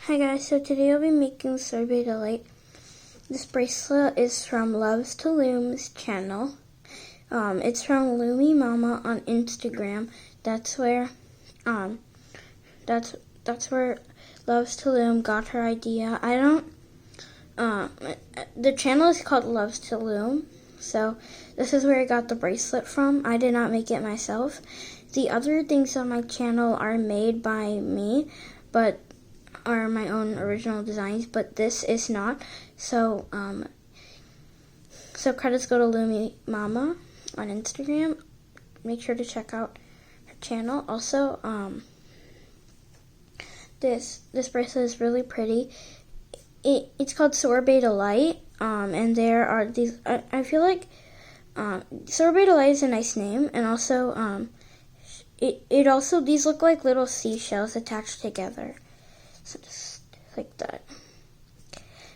Hi guys, so today I'll be making Sorbet Delight. This bracelet is from Loves to Loom's channel. It's from Loomy Mama on Instagram. That's where that's where Loves to Loom got her idea. The channel is called Loves to Loom. So this is where I got the bracelet from. I did not make it myself. The other things on my channel are made by me, but are my own original designs, but this is not. So credits go to Loomy Mama on Instagram. Make sure to check out her channel. Also, this bracelet is really pretty. It's called Sorbet Delight, and there are these. I feel like Sorbet Delight is a nice name, and also it also, these look like little seashells attached together. So just like that.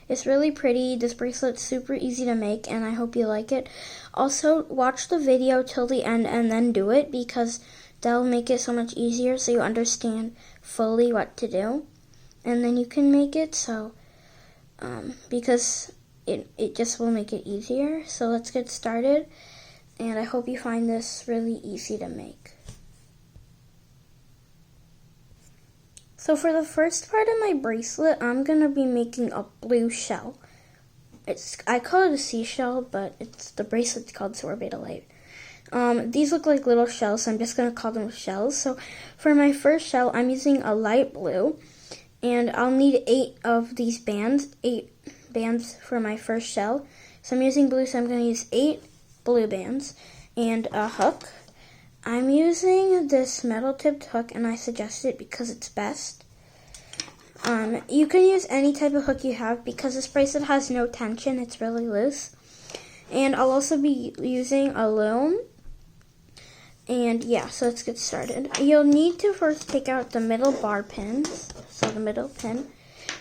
It's really pretty. This bracelet's super easy to make, and I hope you like it. Also, watch the video till the end and then do it, because that'll make it so much easier so you understand fully what to do. And then you can make it, so because it just will make it easier. So let's get started, and I hope you find this really easy to make. So for the first part of my bracelet, I'm going to be making a blue shell. I call it a seashell, but the bracelet's called Sorbet Delight. These look like little shells, so I'm just going to call them shells. So for my first shell, I'm using a light blue, and I'll need 8 of these bands, 8 bands for my first shell. So I'm using blue, so I'm going to use 8 blue bands and a hook. I'm using this metal tipped hook, and I suggest it because it's best. You can use any type of hook you have because this bracelet has no tension. It's really loose. And I'll also be using a loom. And yeah, so let's get started. You'll need to first take out the middle bar pins. So the middle pin.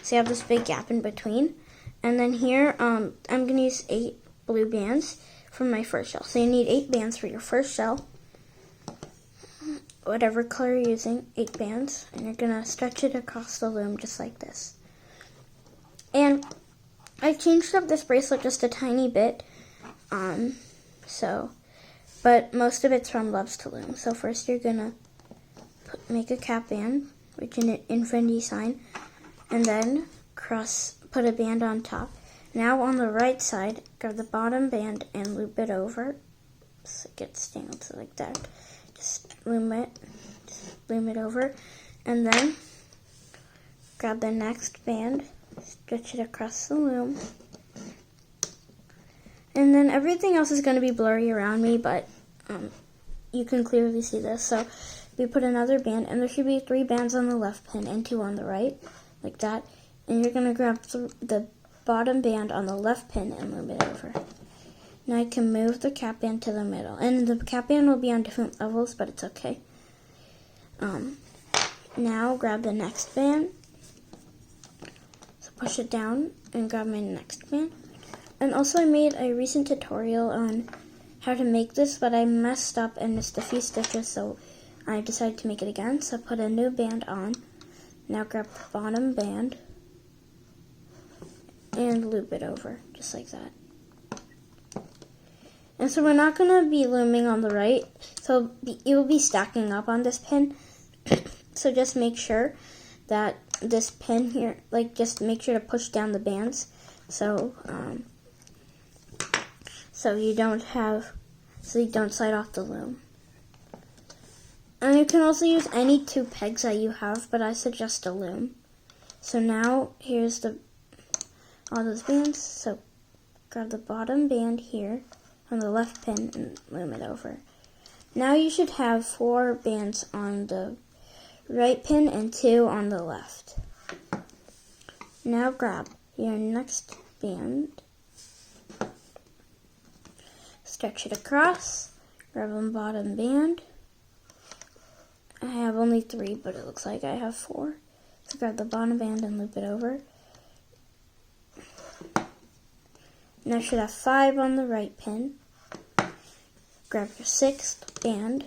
So you have this big gap in between. And then here, I'm going to use 8 blue bands for my first shell. So you need 8 bands for your first shell. Whatever color you're using, 8 bands, and you're gonna stretch it across the loom just like this. And I changed up this bracelet just a tiny bit, but most of it's from Loves to Loom. So first you're gonna make a cap band, which is an infinity sign, and then put a band on top. Now on the right side, grab the bottom band and loop it over, so it gets tangled like that. Just loom it over, and then grab the next band, stretch it across the loom, and then everything else is going to be blurry around me, but you can clearly see this. So we put another band, and there should be 3 bands on the left pin and 2 on the right, like that, and you're going to grab the bottom band on the left pin and loom it over. Now I can move the cap band to the middle. And the cap band will be on different levels, but it's okay. Now grab the next band. So push it down and grab my next band. And also I made a recent tutorial on how to make this, but I messed up and missed a few stitches, so I decided to make it again. So put a new band on. Now grab the bottom band and loop it over, just like that. And so we're not going to be looming on the right, so it will be stacking up on this pin. So just make sure that this pin here, just make sure to push down the bands, so you don't slide off the loom. And you can also use any 2 pegs that you have, but I suggest a loom. So now here's all those bands. So grab the bottom band here on the left pin and loom it over. Now you should have 4 bands on the right pin and 2 on the left. Now grab your next band, stretch it across, grab a bottom band. I have only 3, but it looks like I have 4. So grab the bottom band and loop it over. Now I should have 5 on the right pin. Grab your 6th band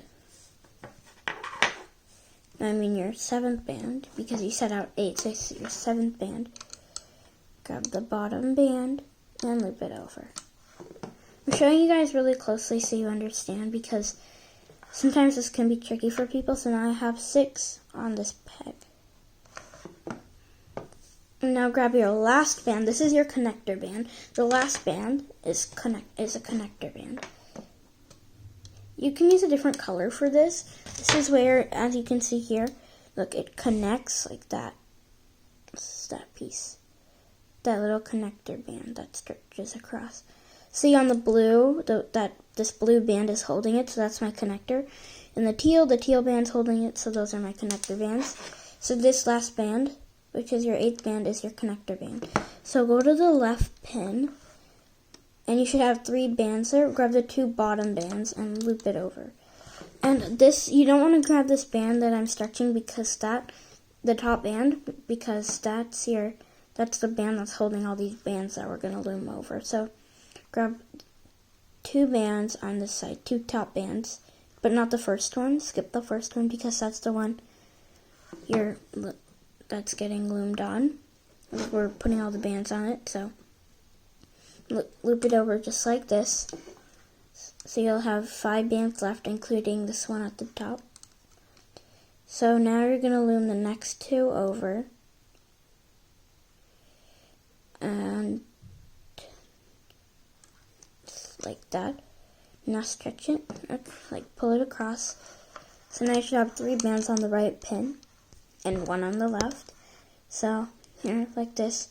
I mean your 7th band, because you set out 8, so it's your 7th band. Grab the bottom band and loop it over. I'm showing you guys really closely so you understand, because sometimes this can be tricky for people. So now I have 6 on this peg. And now grab your last band. This is your connector band. The last band is a connector band. You can use a different color for this. This is where, as you can see here, look, it connects like that. This is that piece. That little connector band that stretches across. See on the blue, this blue band is holding it, so that's my connector. And the teal band's holding it, so those are my connector bands. So this last band, which is your 8th band, is your connector band. So go to the left pin, and you should have 3 bands there. Grab the 2 bottom bands and loop it over. And this, you don't want to grab this band that I'm stretching, because the top band, because that's the band that's holding all these bands that we're going to loom over. So grab 2 bands on this side, 2 top bands, but not the first one. Skip the first one, because that's the one that's getting loomed on. We're putting all the bands on it, so loop it over just like this. So you'll have 5 bands left, including this one at the top. So now you're going to loom the next 2 over. And like that. Now stretch it, like pull it across. So now you should have 3 bands on the right pin and 1 on the left. So here, like this.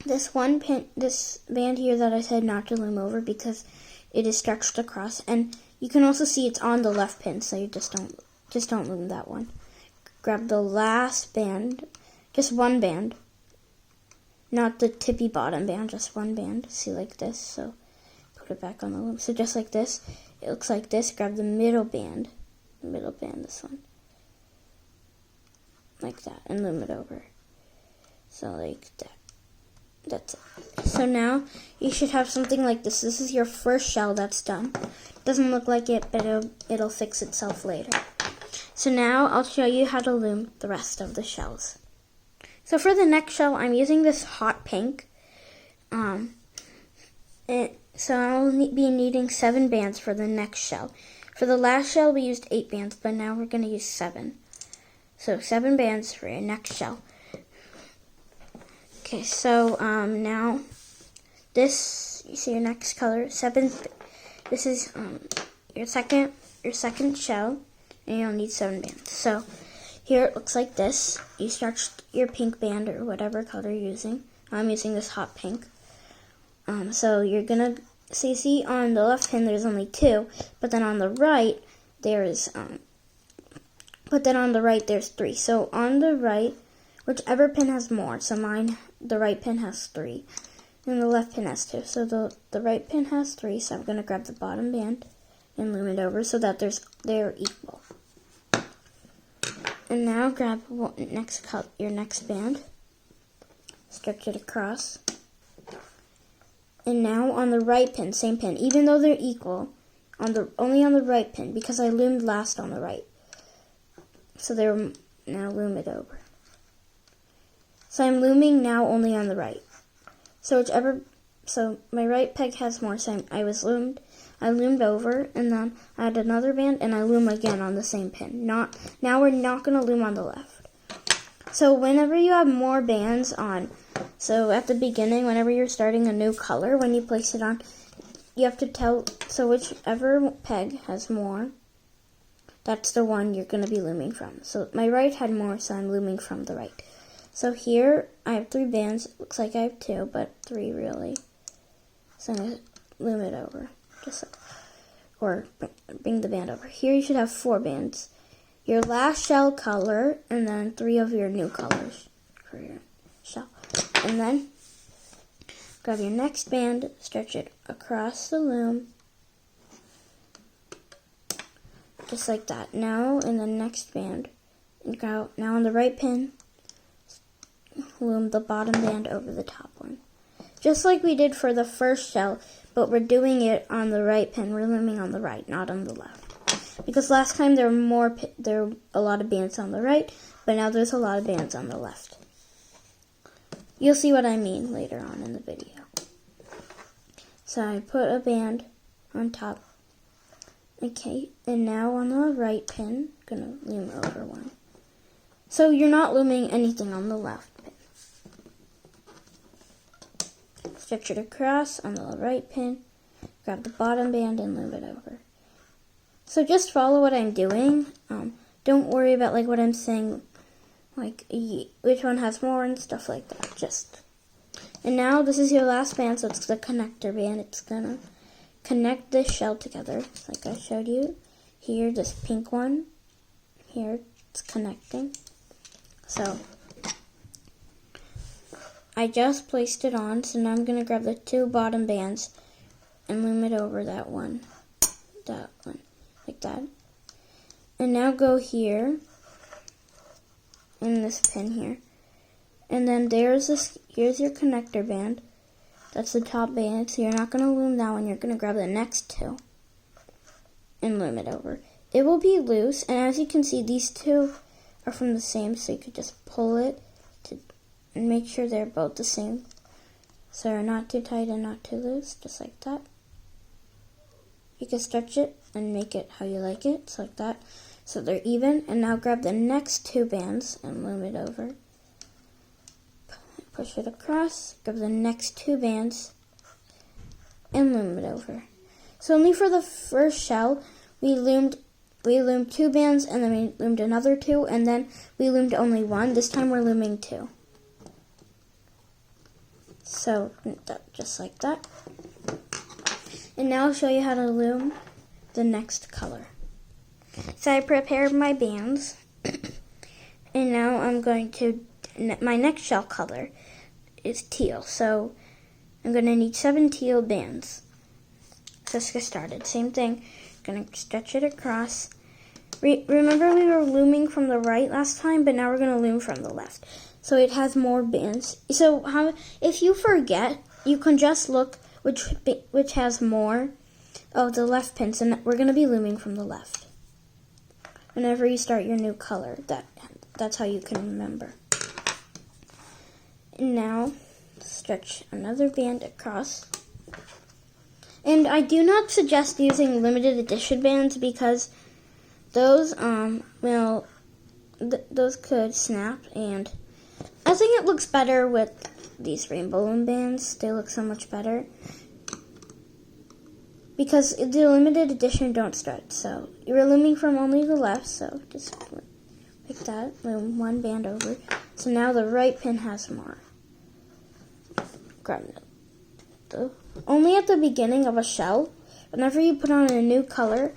This band here that I said not to loom over, because it is stretched across, and you can also see it's on the left pin, so you just don't loom that one. Grab the last band, just 1 band, not the tippy bottom band, just 1 band. See, like this. So put it back on the loom. So just like this, it looks like this. Grab the middle band, this one, like that, and loom it over. So like that. That's it. So now you should have something like this. This is your first shell that's done. Doesn't look like it, but it'll fix itself later. So now I'll show you how to loom the rest of the shells. So for the next shell, I'm using this hot pink. So I'll be needing 7 bands for the next shell. For the last shell, we used 8 bands, but now we're going to use 7. So 7 bands for your next shell. Okay, so now this, you see your next color, 7th. This is your second shell, and you'll need 7 bands. So here it looks like this. You stretch your pink band or whatever color you're using. I'm using this hot pink. So you're gonna see on the left pin there's only 2, but then on the right there's 3. So on the right, whichever pin has more. So mine, the right pin has 3, and the left pin has 2. So the right pin has 3. So I'm gonna grab the bottom band and loom it over so that they're equal. And now grab your next band, stretch it across. And now on the right pin, same pin, even though they're equal, only on the right pin, because I loomed last on the right. So now loom it over. So I'm looming now only on the right. So my right peg has more, so I loomed over, and then I had another band, and I loom again on the same pin. Now we're not going to loom on the left. So whenever you have more bands on, so at the beginning, whenever you're starting a new color, when you place it on, you have to tell, so whichever peg has more, that's the one you're going to be looming from. So my right had more, so I'm looming from the right. So here I have 3 bands. It looks like I have 2, but 3 really. So I'm going to loom it over, or bring the band over. Here you should have 4 bands. Your last shell color, and then 3 of your new colors for your shell. And then grab your next band, stretch it across the loom, just like that. Now in the next band, now on the right pin, loom the bottom band over the top one. Just like we did for the first shell, but we're doing it on the right pin. We're looming on the right, not on the left. because last time there were a lot of bands on the right, but now there's a lot of bands on the left. You'll see what I mean later on in the video. So I put a band on top. Okay, and now on the right pin, I'm gonna loom over one. So you're not looming anything on the left pin. Stretch it across on the right pin, grab the bottom band and loom it over. So just follow what I'm doing. Don't worry about like what I'm saying, like which one has more and stuff like that. And now this is your last band, so it's the connector band. It's gonna connect this shell together, like I showed you. Here, this pink one. Here, it's connecting. So I just placed it on, so now I'm gonna grab the two bottom bands and loom it over that one, like that. And now go here, in this pin here. And then here's your connector band. That's the top band, so you're not going to loom that one, you're going to grab the next two and loom it over. It will be loose, and as you can see, these two are from the same, so you could just pull it and make sure they're both the same. So they're not too tight and not too loose, just like that. You can stretch it and make it how you like it, just like that. So they're even, and now grab the next two bands and loom it over. Push it across, grab the next two bands, and loom it over. So only for the first shell, we loomed two bands, and then we loomed another two, and then we loomed only one. This time we're looming two. So just like that. And now I'll show you how to loom the next color. So I prepared my bands, and now I'm going to, my next shell color is teal. So I'm going to need 7 teal bands. Let's get started. Same thing, going to stretch it across. Remember we were looming from the right last time, but now we're going to loom from the left. So it has more bands. So if you forget, you can just look which has more of the left pins, and we're going to be looming from the left. Whenever you start your new color, that's how you can remember. And now, stretch another band across. And I do not suggest using limited edition bands because those those could snap, and I think it looks better with these rainbow loom bands. They look so much better because the limited edition don't stretch. So you're looming from only the left, so just like that, loom one band over. So now the right pin has more. Grab it. Only at the beginning of a shell, whenever you put on a new color,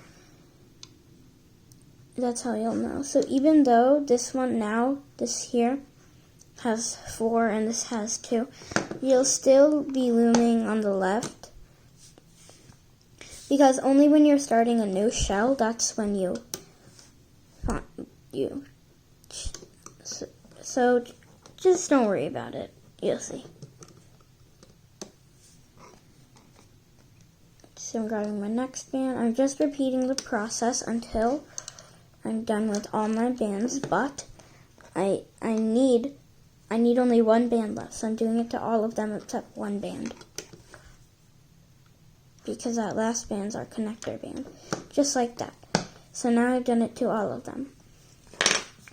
that's how you'll know. So even though this one now, this here, has 4 and this has 2, you'll still be looming on the left. Because only when you're starting a new shell, that's when so just don't worry about it. You'll see. So I'm grabbing my next band. I'm just repeating the process until I'm done with all my bands, but I need only one band left, so I'm doing it to all of them except one band. Because that last band's our connector band. Just like that. So now I've done it to all of them.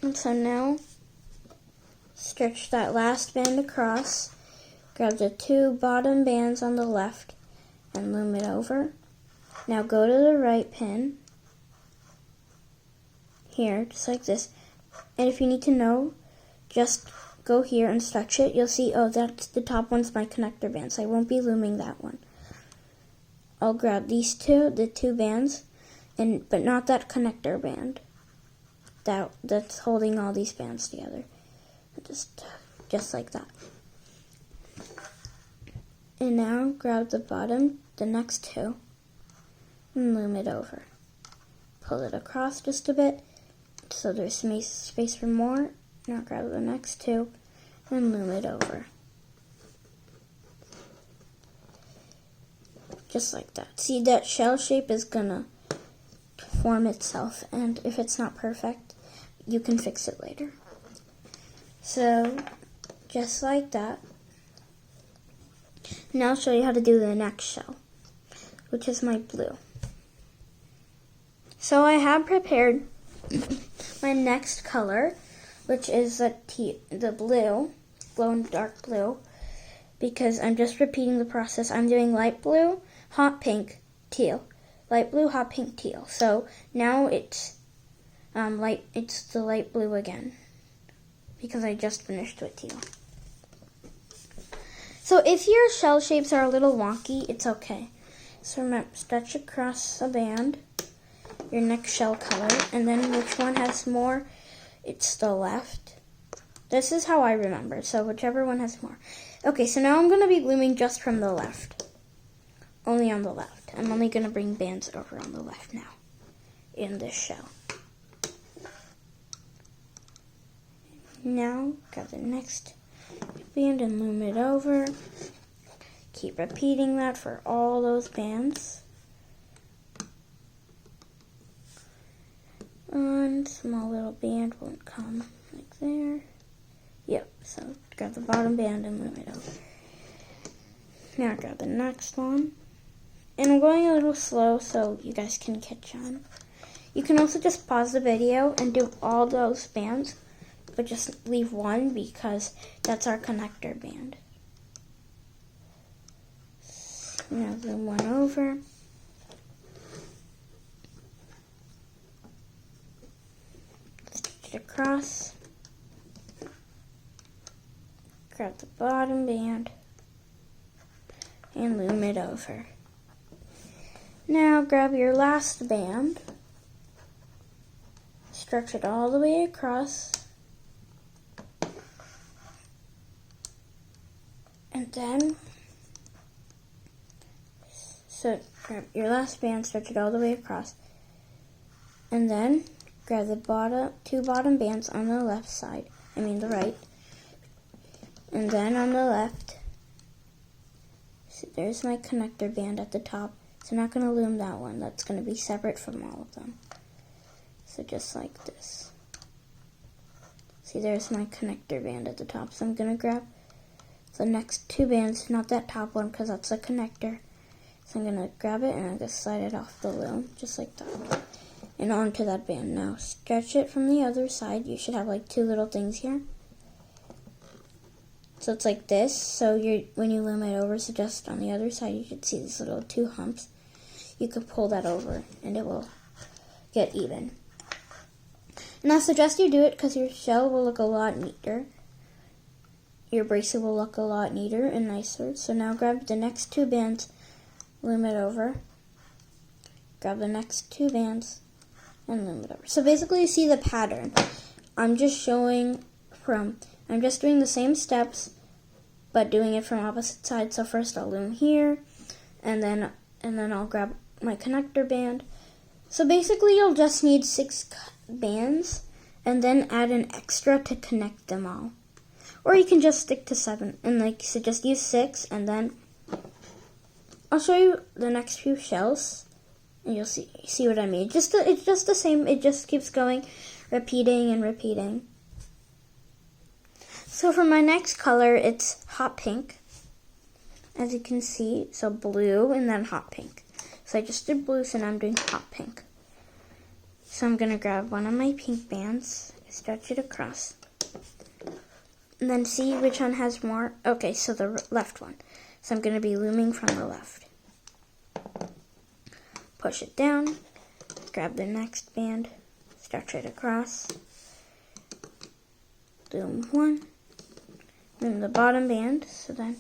And so now, stretch that last band across, grab the 2 bottom bands on the left, and loom it over. Now go to the right pin, here, just like this. And if you need to know, just go here and stretch it. You'll see, oh, that's the top one's my connector band, so I won't be looming that one. I'll grab these two, the 2 bands, but not that connector band that's holding all these bands together. Just like that. And now grab the bottom, the next 2, and loom it over. Pull it across just a bit, so there's space for more. Now grab the next 2, and loom it over. Just like that. See, that shell shape is gonna form itself, and if it's not perfect, you can fix it later. So, just like that. Now I'll show you how to do the next shell, which is my blue. So I have prepared my next color, which is the blue, glow and dark blue, because I'm just repeating the process. I'm doing light blue, hot pink, teal. Light blue, hot pink, teal. So now it's the light blue again, because I just finished with teal. So if your shell shapes are a little wonky, it's okay. So remember, stretch across the band, your next shell color, and then which one has more, it's the left. This is how I remember, so whichever one has more. Okay, so now I'm going to be gluing just from the left. Only on the left. I'm only going to bring bands over on the left now in this shell. Now, grab the next band and loom it over. Keep repeating that for all those bands. One small little band won't come like there. Yep, so grab the bottom band and loom it over. Now grab the next one. And I'm going a little slow so you guys can catch on. You can also just pause the video and do all those bands, but just leave one because that's our connector band. Now loom one over. Stitch it across. Grab the bottom band and loom it over. Now grab your last band, stretch it all the way across, and then, so grab your last band, stretch it all the way across, and then grab the two bottom bands on the left side, the right, and then on the left, so there's my connector band at the top. So I'm not going to loom that one. That's going to be separate from all of them. So just like this. See, there's my connector band at the top. So I'm going to grab the next two bands, not that top one because that's a connector. So I'm going to grab it and I'm going to slide it off the loom, just like that. And onto that band. Now stretch it from the other side. You should have like two little things here. So it's like this. So when you loom it over, so just on the other side, you should see these little two humps. You can pull that over and it will get even. And I suggest you do it because your shell will look a lot neater. Your bracelet will look a lot neater and nicer. So now grab the next two bands, loom it over. Grab the next two bands and loom it over. So basically you see the pattern. I'm just doing the same steps, but doing it from opposite sides. So first I'll loom here, and then I'll grab my connector band. So basically you'll just need 6 bands, and then add an extra to connect them all. Or you can just stick to 7, and just use 6, and then I'll show you the next few shells, and you'll see what I mean. It's just the same. It just keeps going, repeating and repeating. So for my next color, it's hot pink, as you can see. So blue and then hot pink. So I just did blue, so now I'm doing hot pink. So I'm going to grab one of my pink bands, stretch it across, and then see which one has more. Okay, so the left one. So I'm going to be looming from the left. Push it down, grab the next band, stretch it across, loom one. Then the bottom band, so then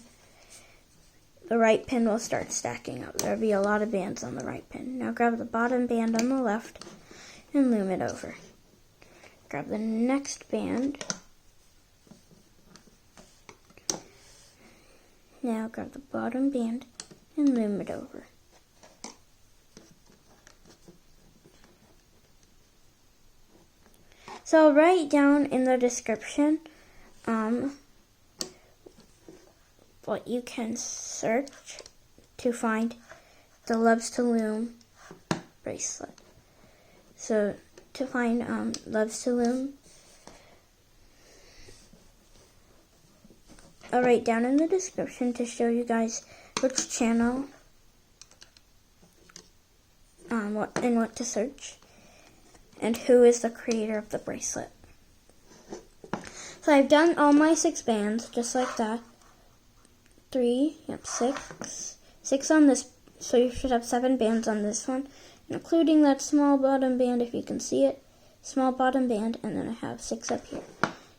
the right pin will start stacking up. There'll be a lot of bands on the right pin. Now grab the bottom band on the left and loom it over. Grab the next band. Now grab the bottom band and loom it over. So I'll write down in the description what you can search to find the Loves to Loom bracelet. So to find Loves to Loom, I'll write down in the description to show you guys which channel, what to search, and who is the creator of the bracelet. So I've done all my 6 bands, just like that. 6 on this, so you should have 7 bands on this one, including that small bottom band, if you can see it. Small bottom band, and then I have 6 up here.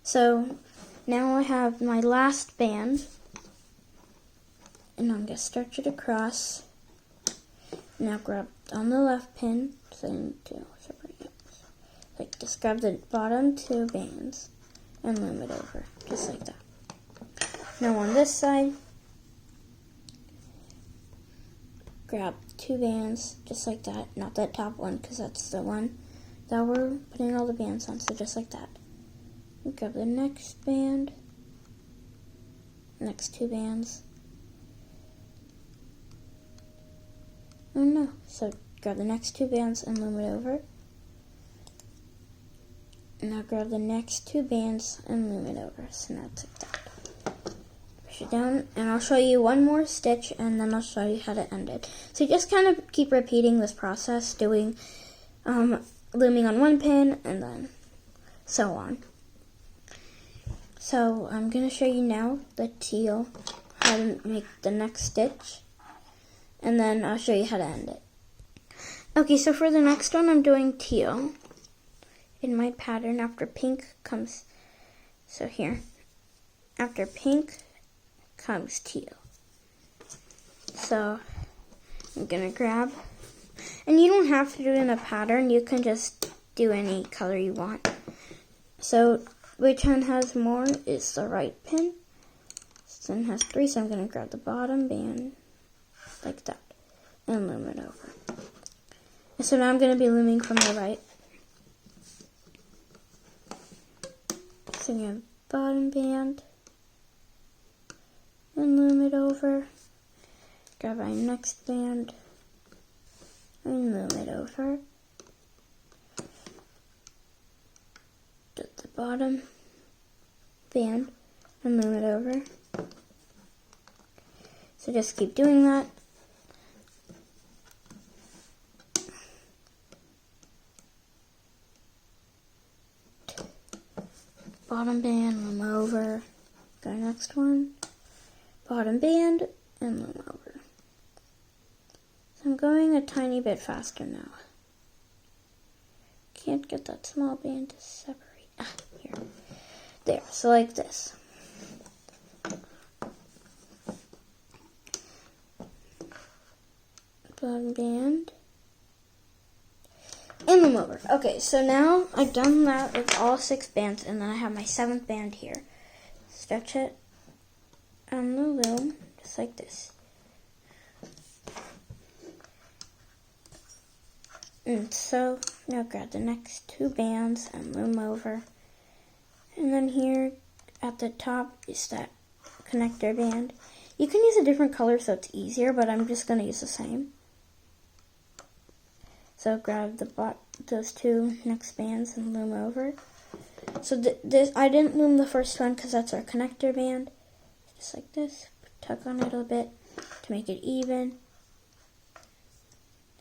So now I have my last band, and I'm going to stretch it across. Now grab on the left pin, so I need to separate it. Like, just grab the bottom 2 bands and loom it over, just like that. Now on this side, grab 2 bands, just like that. Not that top one, because that's the one that we're putting all the bands on, so just like that. Grab the next band, next 2 bands. Oh no, so grab the next 2 bands and loom it over. Now grab the next 2 bands and loom it over. So now it's like that. Push it down, and I'll show you one more stitch, and then I'll show you how to end it. So you just kind of keep repeating this process, doing looming on one pin, and then so on. So I'm going to show you now the teal, how to make the next stitch, and then I'll show you how to end it. Okay, so for the next one, I'm doing teal in my pattern after pink comes, so here, after pink comes teal. So I'm gonna grab, and you don't have to do it in a pattern, you can just do any color you want. So which one has more is the right pin. This one has 3, so I'm gonna grab the bottom band like that and loom it over. And so now I'm gonna be looming from the right. So you have bottom band and loom it over. Grab my next band and loom it over. Get the bottom band and loom it over. So just keep doing that. Bottom band, loom over. Go next one. Bottom band and loom over. So I'm going a tiny bit faster now. Can't get that small band to separate. Here. There, so like this. Bottom band and loom over. Okay, so now I've done that with all 6 bands, and then I have my 7th band here. Stretch it on the loom, just like this. And so now grab the next 2 bands and loom over. And then here at the top is that connector band. You can use a different color so it's easier, but I'm just going to use the same. So grab those 2 next bands and loom over. So this I didn't loom the first one because that's our connector band. Just like this. Tuck on it a bit to make it even.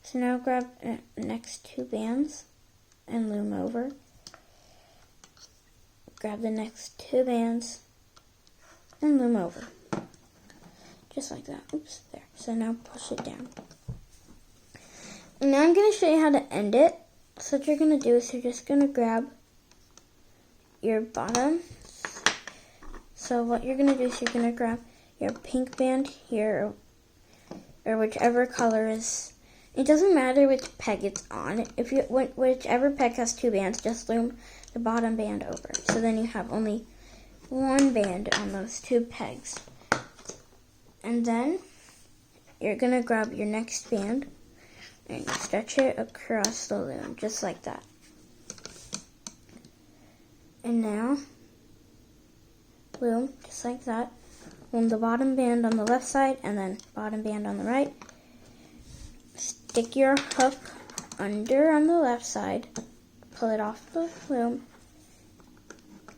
So now grab the next 2 bands and loom over. Grab the next 2 bands and loom over. Just like that. Oops, there. So now push it down. And now I'm going to show you how to end it. So what you're going to do is you're just going to grab your bottom. So what you're going to do is you're going to grab your pink band here, or whichever color is. It doesn't matter which peg it's on. If you whichever peg has 2 bands, just loom the bottom band over. So then you have only 1 band on those 2 pegs. And then you're going to grab your next band and stretch it across the loom, just like that. And now, loom, just like that. Loom the bottom band on the left side and then bottom band on the right. Stick your hook under on the left side, pull it off the loom,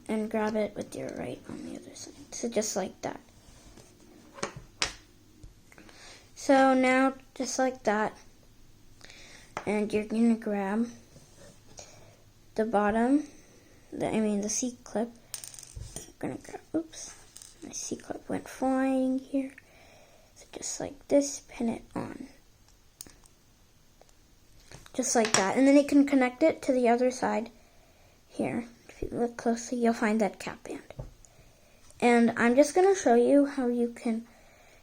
and grab it with your right on the other side. So just like that. So now, just like that, and you're going to grab the bottom, the C-clip. I'm going to grab, oops, my C-clip went flying here. So just like this, pin it on. Just like that. And then you can connect it to the other side here. If you look closely, you'll find that cap band. And I'm just going to show you how you can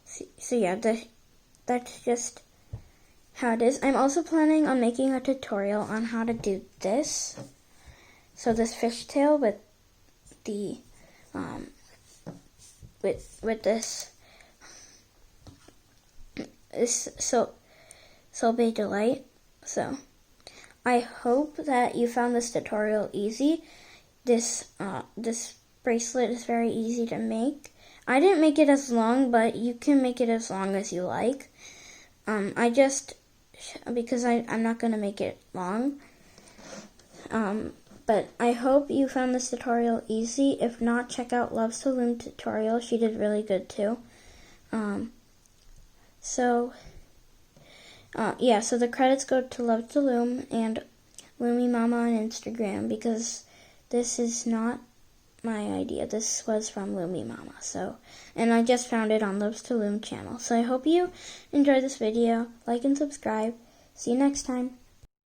see. So yeah, that's just how it is. I'm also planning on making a tutorial on how to do this. So this fishtail with the with this Sorbet Delight. So I hope that you found this tutorial easy. This bracelet is very easy to make. I didn't make it as long, but you can make it as long as you like. Because I'm not going to make it long. But I hope you found this tutorial easy. If not, check out Loves to Loom tutorial. She did really good too. So the credits go to Love to Loom and Loomy Mama on Instagram, because this is not my idea. This was from Loomy Mama. And I just found it on Loves to Loom channel. So I hope you enjoyed this video. Like and subscribe. See you next time.